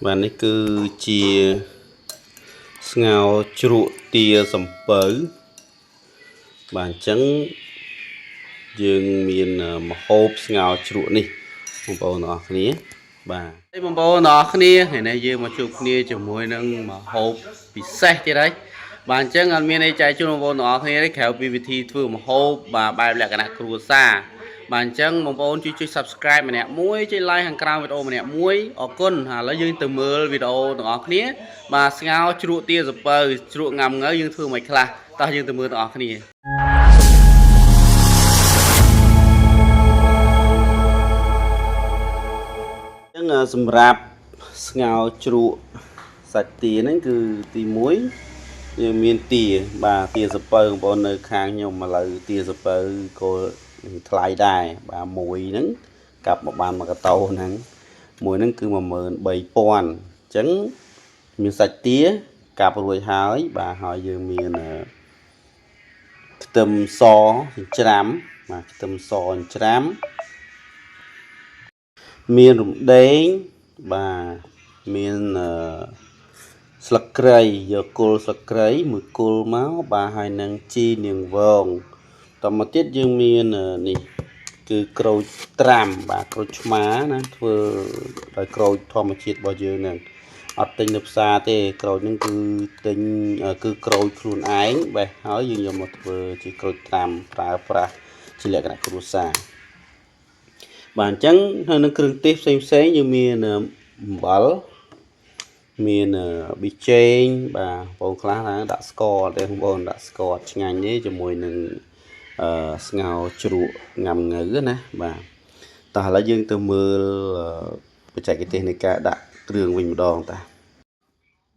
Vàនេះគឺជាស្ងោរជ្រក់ទាសំពៅបាទអញ្ចឹងយើងមានម្ហូបស្ងោរជ្រក់នេះបងប្អូនទាំងអស់គ្នាបាទហើយបងប្អូនទាំងអស់គ្នាថ្ងៃនេះយើងមកជួបគ្នាជាមួយនឹងម្ហូបពិសេសទៀតហើយបាទអញ្ចឹងអត់មានអីចែកជូនបងប្អូនទាំងអស់គ្នាទេក្រៅពីវិធីធ្វើម្ហូបបាទបែបលក្ខណៈគ្រួសារបាទអញ្ចឹងបងប្អូនជួយ Subscribe ម្នាក់មួយជួយ Like ខាងក្រោមវីដេអូម្នាក់មួយអរគុណឥឡូវយើងទៅមើលវីដេអូទាំងអស់គ្នាបាទស្ងោរជ្រក់ទាសំពៅជ្រក់ងាំងើយើងធ្វើមិនខ្លះតោះយើងទៅមើលទាំងអស់គ្នាអញ្ចឹងសម្រាប់ស្ងោរជ្រក់សាច់ទាហ្នឹងគឺទី1យើងមានទាបាទទាសំពៅបងប្អូននៅខាងខ្ញុំឥឡូវទាសំពៅក៏ថ្លៃដែរបាទមួយហ្នឹងកាប់មកបាន1កាតោហ្នឹងមួយហ្នឹងគឺ13000អញ្ចឹងមានសាច់ទាកាប់រួចហើយបាទហើយយើងមានខ្ទឹមសចិញ្ច្រាំបាទខ្ទឹមសចិញ្ច្រាំមានរំដេងបាទមានស្លឹកគ្រៃយកគល់ស្លឹកគ្រៃមួយគល់មកបាទហើយនឹងជីនាងវងតមកទៀតយើងមាននេះគឺក្រូចត្រាំបាទក្រូចឆ្មាណាធ្វើដោយក្រូចធម្មជាតិរបស់យើងហ្នឹងអត់ទិញនៅផ្សារទេក្រូចហ្នឹងគឺទិញគឺក្រូចខ្លួនឯងបេះហើយយើងយកមកធ្វើជាក្រូចត្រាំប្រើប្រាស់ជាលក្ខណៈគ្រួសារបាទអញ្ចឹងហើយនឹងគ្រឿងទេសផ្សេងយើងមានអំបិលមានប៊ីចេងបាទបងខ្លះណាដាក់ស្ករទេបងប្អូនដាក់ស្ករឆ្ងាញ់ទេជាមួយនឹងស្ងោរជ្រក់ងាំងើណាបាទតោះឥឡូវយើងទៅមើលបច្ចេកទេសនៃការដាក់គ្រឿងវិញម្ដងតា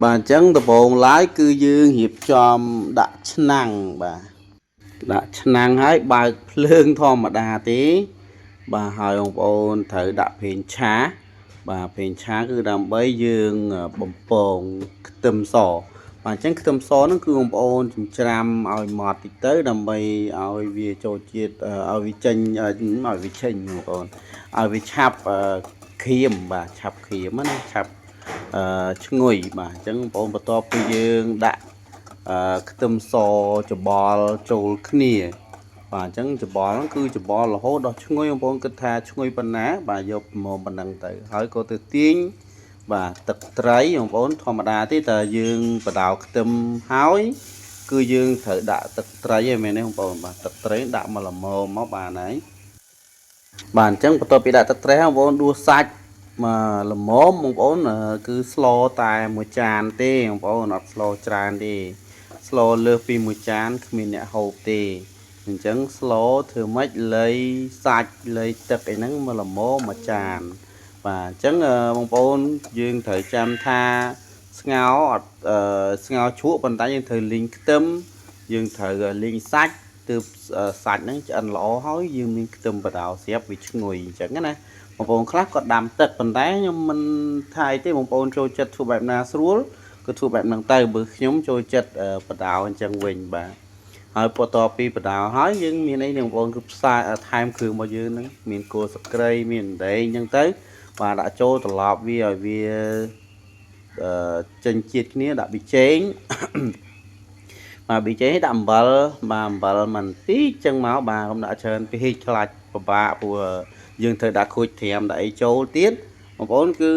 បាទអញ្ចឹងដំបូងឡើយគឺយើងរៀបចំដាក់ឆ្នាំងបាទដាក់ឆ្នាំងហើយបើកភ្លើងធម្មតាទេបាទហើយបងប្អូនត្រូវដាក់ប្រេងឆាបាទប្រេងឆាគឺដើម្បីយើងបំពងខ្ទឹមសបាទអញ្ចឹងខ្ទឹមសហ្នឹងគឺបងប្អូនចិញ្ច្រាំឲ្យម៉ត់តិចទៅដើម្បីឲ្យវាចូលជាតិឲ្យវាចេញឲ្យវាចេញបងប្អូនឲ្យវាឆាប់ក្រៀមបាទឆាប់ក្រៀមណាឆាប់ឈ្ងុយបាទអញ្ចឹងបងប្អូនបន្ទាប់ពីយើងដាក់ខ្ទឹមសច្បល់ចូលគ្នាបាទអញ្ចឹងច្បល់ហ្នឹងគឺច្បល់រហូតដល់ឈ្ងុយបងប្អូនគិតថាឈ្ងុយប៉ុណ្ណាបាទយកមកប៉ុណ្ណឹងទៅហើយក៏ទៅទាញបាទទឹកត្រីបងប្អូនធម្មតាទេតែយើងបដៅខ្ទឹមហើយគឺយើងត្រូវដាក់ទឹកត្រីឯមែនទេបងប្អូនបាទទឹកត្រីដាក់មកល្មមមកបានហើយបាទអញ្ចឹងបន្ទាប់ពីដាក់ទឹកត្រីបងប្អូនដួសសាច់មកល្មមបងប្អូនគឺស្លតែមួយចានទេបងប្អូនអត់ស្លច្រើនទេស្លលើសពីមួយចានគ្មានអ្នកហូបទេអញ្ចឹងស្លធ្វើម៉េចលៃសាច់លៃទឹកអីហ្នឹងមកល្មមមួយចានបាទអញ្ចឹងបងប្អូនយើងត្រូវចាំថាស្ងោរអត់ស្ងោរជ្រក់ប៉ុន្តែយើងត្រូវលីងខ្ទឹមយើងត្រូវលីងសាច់ទើបសាច់ហ្នឹងឆ្អិនល្អហើយយើងមានខ្ទឹមបដៅស្រាប់វាឈ្ងុយអញ្ចឹងណាបងប្អូនខ្លះគាត់ដាំទឹកប៉ុន្តែខ្ញុំមិនថាអីទេបងប្អូនចូលចិត្តធ្វើបែបណាស្រួលក៏ធ្វើបែបហ្នឹងទៅបើខ្ញុំចូលចិត្តបដៅអញ្ចឹងវិញបាទហើយបន្ទាប់ពីបដៅហើយយើងមានអីបងប្អូនគឺផ្សាយថែមគ្រឿងរបស់យើងហ្នឹងមានគល់ស្លឹកគ្រៃមានដែងអញ្ចឹងទៅបាទដាក់ចូលត្រឡប់វាឲ្យវាចេញជាតិគ្នាដាក់ប៊ីចេងបាទប៊ីចេងដាក់អំបិលបាទអំបិលមិនតិចចឹងមកបាទកុំដាក់ច្រើនពេកខ្លាចពិបាកព្រោះយើងត្រូវដាក់ខូចត្រាំដាក់អីចូលទៀតបងប្អូនគឺ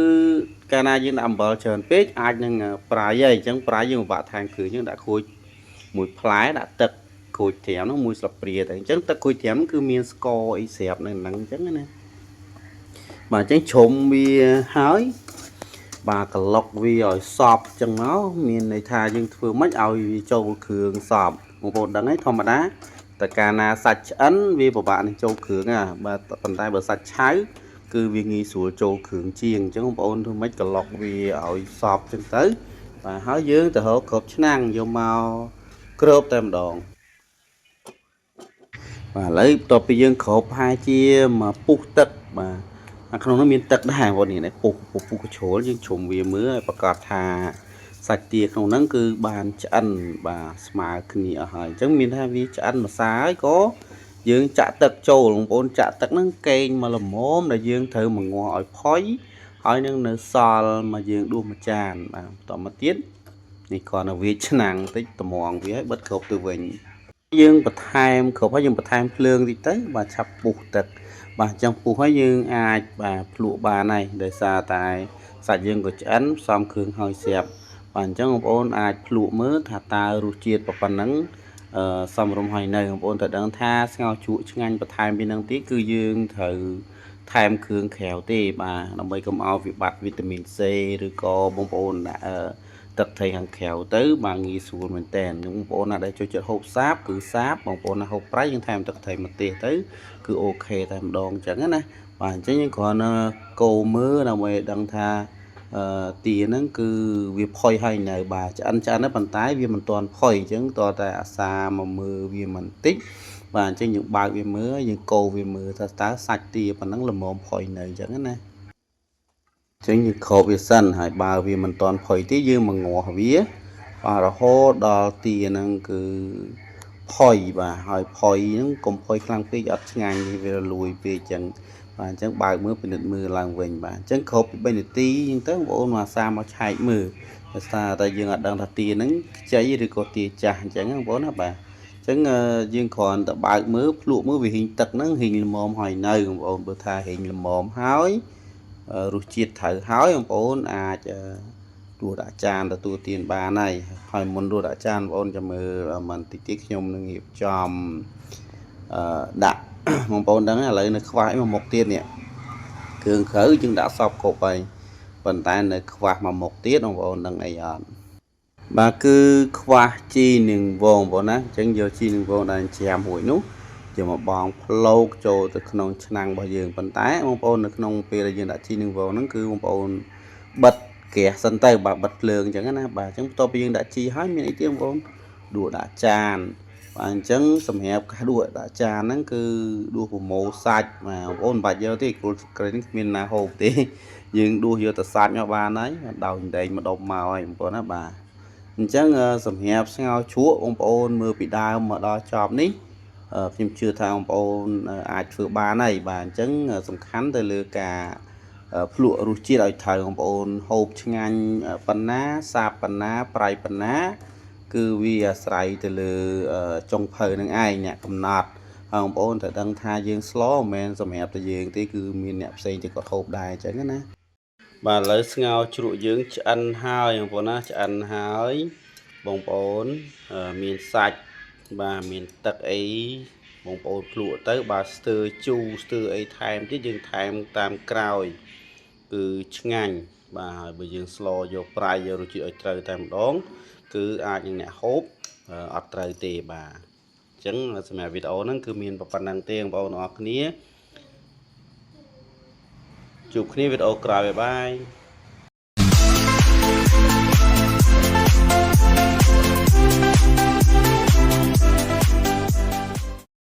កាលណាយើងដាក់អំបិលច្រើនពេកអាចនឹងប្រៃហើយអញ្ចឹងប្រៃយើងពិបាកថែមគ្រឿងយើងដាក់ខូចមួយផ្លែដាក់ទឹកខូចត្រាំនោះមួយស្លាបព្រាទៅអញ្ចឹងទឹកខូចត្រាំគឺមានស្ករអីស្រាប់នៅហ្នឹងអញ្ចឹងណាបាទអញ្ចឹងជ្រុំវាហើយបាទក្លុកវាឲ្យសប់អញ្ចឹងមកមានន័យថាយើងធ្វើម៉េចឲ្យវាចូលគ្រឿងសប់បងប្អូនដឹងហើយធម្មតាតែកាលណាសាច់ឆ្អិនវាពិបាកនឹងចូលគ្រឿងណាបាទប៉ុន្តែបើសាច់ឆៅគឺវាងាយស្រួលចូលគ្រឿងជាងអញ្ចឹងបងប្អូនធ្វើម៉េចក្លុកវាឲ្យសប់អញ្ចឹងទៅបាទហើយយើងទៅរកគ្របឆ្នាំងយកមកគ្របតែម្ដងបាទឥឡូវបន្ទាប់ពីយើងគ្របប្រហែលជាមកពុះទឹកបាទក្នុងនោះមានទឹកដែរបងប្អូននេះពុះកជ្រោលយើងជ្រុំវាមើលឲ្យប្រកាសថាសាច់ទាក្នុងហ្នឹងគឺបានឆ្អិនបាទស្មើគ្នាអស់ហើយអញ្ចឹងមានថាវាឆ្អិនម្សៅហើយក៏យើងចាក់ទឹកចូលបងប្អូនចាក់ទឹកហ្នឹងកេងមកល្មមដែលយើងត្រូវមកងាស់ឲ្យផុយ ហើយនឹងនៅសល់មកយើងដួសមួយចានបាទបន្តមកទៀតនេះគ្រាន់តែវាឆ្នាំងតិចត្មងវាឲ្យបិទគ្រប់ទៅវិញយើងបន្ថែមគ្រប់ហើយយើងបន្ថែមភ្លើងតិចទៅបាទឆាប់ពុះទឹកបាទអញ្ចឹងពុះហើយយើងអាចបាទភ្លក់បានហើយដោយសារតែសាច់យើងក៏ឆ្អិនផ្សំគ្រឿងហើយស្រាប់បាទអញ្ចឹងបងប្អូនអាចភ្លក់មើលថាតើរសជាតិប៉ុណ្ណឹងសមរម្យហើយនៅបងប្អូនត្រូវដឹងថាស្ងោរជក់ឆ្ងាញ់បន្ថែមពីនឹងទៀតគឺយើងត្រូវថែមគ្រឿងក្រៅទេបាទដើម្បីកុំឲ្យវាបាត់វីតាមីន C ឬក៏បងប្អូនដាក់ទឹកត្រីខាងក្រៅទៅបាទងាយស្រួលមែនតើបងប្អូនណាដែលចូលចិត្តហូបសាបគឺសាបបងប្អូនណាហូបប្រៃយើងថែមទឹកត្រីម្ទេសទៅគឺអូខេតែម្ដងអញ្ចឹងណាបាទអញ្ចឹងយើងគ្រាន់តែកូរមើលដើម្បីឲ្យដឹងថាទាហ្នឹងគឺវាផុយហើយនៅបាទឆ្អិនទៅប៉ុន្តែវាមិនទាន់ផុយអញ្ចឹងតើតែអាសាមកមើលវាបន្តិចបាទអញ្ចឹងយើងបើកវាមើលយើងកូរវាមើលថាតើសាច់ទាប៉ុណ្ណឹងល្មមផុយនៅអញ្ចឹងណាចឹងយើងគ្របវាសិនហើយបើវាមិនទាន់ផុយទេយើងមកងាស់វាបាទរហូតដល់ទាហ្នឹងគឺផុយបាទហើយផុយហ្នឹងកុំផុយខ្លាំងពេកអត់ឆ្ងាញ់វាលួយពេកចឹងបាទអញ្ចឹងបើកមើលពិនិត្យមើលឡើងវិញបាទអញ្ចឹងគ្របពី3នាទីអញ្ចឹងទៅបងប្អូនមកសាមកឆែកមើលដោយសារតែយើងអត់ដឹងថាទាហ្នឹងខ្ចីឬក៏ទាចាស់អញ្ចឹងបងប្អូនណាបាទអញ្ចឹងយើងគ្រាន់តែបើកមើលភ្លក់មើលវាហ៊ីងទឹកហ្នឹងហ៊ីងល្មមហើយនៅបងប្អូនបើថាហ៊ីងល្មមហើយរសជាតិត្រូវហើយបងប្អូនអាចដួសដាក់ចានទទួលទានបានហើយមុនដួសដាក់ចានបងប្អូនចាំមើលបន្តិចទៀតខ្ញុំនឹងរៀបចំដាក់បងប្អូនដឹងឥឡូវនៅខ្វះមួយមុខទៀតនេះគ្រឿងក្រៅយើងដាក់សពគ្រប់ហើយប៉ុន្តែនៅខ្វះមួយមុខទៀតបងប្អូនដឹងអីអត់បាទគឺខ្វះជីនឹងវងបងប្អូនណាអញ្ចឹងយកជីនឹងវងដែលច្រាមរួចនោះយកមកបងផ្លោកចូលទៅក្នុងឆ្នាំងរបស់យើងប៉ុន្តែបងប្អូននៅក្នុងពេលដែលយើងដាក់ជីនឹងវងហ្នឹងគឺបងប្អូនបិទហ្គាសសិនទៅបាទបិទភ្លើងអញ្ចឹងណាបាទអញ្ចឹងបន្ទាប់ពីយើងដាក់ជីហើយមានអីទៀតបងប្អូនដួសដាក់ចានបាទអញ្ចឹងសម្រាប់ការដួសដាក់ចានហ្នឹងគឺដួសប្រមូលសាច់បាទបងប្អូនមិនបាច់យកទេគ្រូក្រែងគ្មានណាហូបទេយើងដួសយកតែសាច់មកបានហើយដោយដែងមកដុំមកហើយបងប្អូនណាបាទអញ្ចឹងសម្រាប់ស្ងោរជ្រក់បងប្អូនមើលពីដើមមកដល់ចប់នេះខ្ញុំជឿថាបងប្អូនអាចធ្វើបានហើយបាទអញ្ចឹងសំខាន់ទៅលើការភ្លក់រសជាតិឲ្យត្រូវបងប្អូនហូបឆ្ងាញ់ប៉ុណ្ណាសាបប៉ុណ្ណាប្រៃប៉ុណ្ណាគឺវាអាស្រ័យទៅលើចុងភៅនឹងឯងអ្នកកំណត់ហើយបងប្អូនត្រូវដឹងថាយើងស្លមិនមែនសម្រាប់តែយើងទេគឺមានអ្នកផ្សេងទៀតគាត់ហូបដែរអញ្ចឹងណាបាទឥឡូវស្ងោរជ្រក់យើងឆ្អិនហើយបងប្អូនណាឆ្អិនហើយបងប្អូនមានសាច់បាទមានទឹកអីបងប្អូនភ្លក់ទៅបាទស្ទើរជូរស្ទើរអីថែមទៀតយើងថែមតាមក្រោយគឺឆ្ងាញ់បាទហើយបើយើងស្លយកប្រៃយករសជាតិឲ្យត្រូវតែម្ដងគឺអាចនឹងអ្នកហូបអត់ត្រូវទេបាទអញ្ចឹងសម្រាប់វីដេអូហ្នឹងគឺមានប៉ុណ្្នឹងទេបងប្អូនអរគ្នាជួបគ្នាវីដេអូក្រោយបាយបាយ